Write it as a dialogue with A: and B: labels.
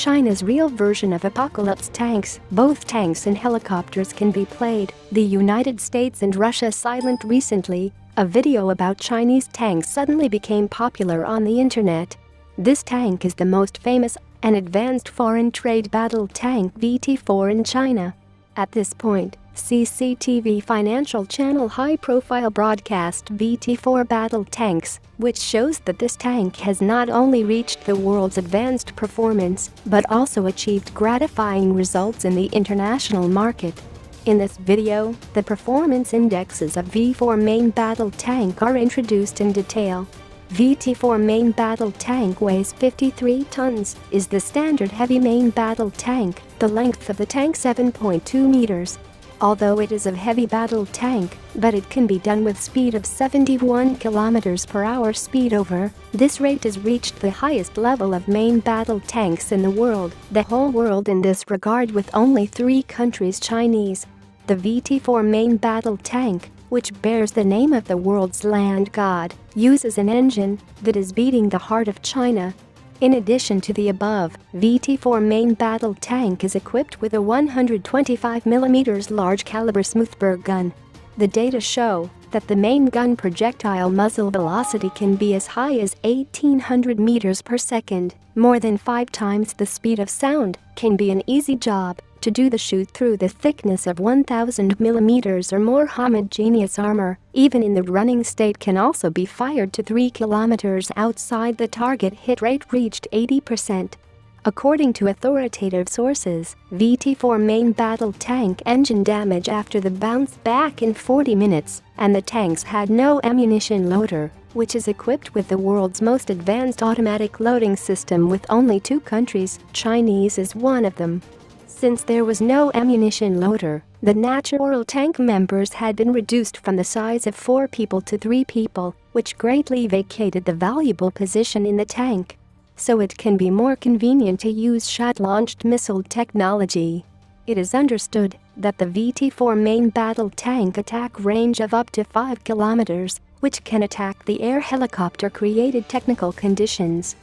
A: China's real version of Apocalypse tanks. Both tanks and helicopters can be played. The United States and Russia silent. Recently, a video about Chinese tanks suddenly became popular on the internet. This tank is the most famous and advanced foreign trade battle tank VT-4 in China. At this point, CCTV Financial Channel high-profile broadcast VT-4 battle tanks, which shows that this tank has not only reached the world's advanced performance but also achieved gratifying results in the international market. In this video, the performance indexes of V4 main battle tank are introduced in detail. VT-4 main battle tank weighs 53 tons, is the standard heavy main battle tank, the length of the tank 7.2 meters. Although it is a heavy battle tank, but it can be done with speed of 71 km per hour speed over. This rate has reached the highest level of main battle tanks in the world, the whole world in this regard, with only 3 countries Chinese. The VT-4 main battle tank, which bears the name of the world's land god, uses an engine that is beating the heart of China. In addition to the above, VT-4 main battle tank is equipped with a 125mm large caliber Smoothbore gun. The data show that the main gun projectile muzzle velocity can be as high as 1800 meters per second, more than 5 times the speed of sound. Can be an easy job to do the shoot through the thickness of 1000 millimeters or more homogeneous armor, even in the running state. Can also be fired to 3 kilometers outside the target. Hit rate reached 80%. According to authoritative sources, VT-4 main battle tank engine damage after the bounce back in 40 minutes, and the tanks had no ammunition loader, which is equipped with the world's most advanced automatic loading system with only 2 countries. Chinese is one of them. Since there was no ammunition loader, the natural tank members had been reduced from the size of 4 people to 3 people, which greatly vacated the valuable position in the tank. So it can be more convenient to use shot-launched missile technology. It is understood that the VT-4 main battle tank attack range of up to 5 kilometers, which can attack the air helicopter created technical conditions.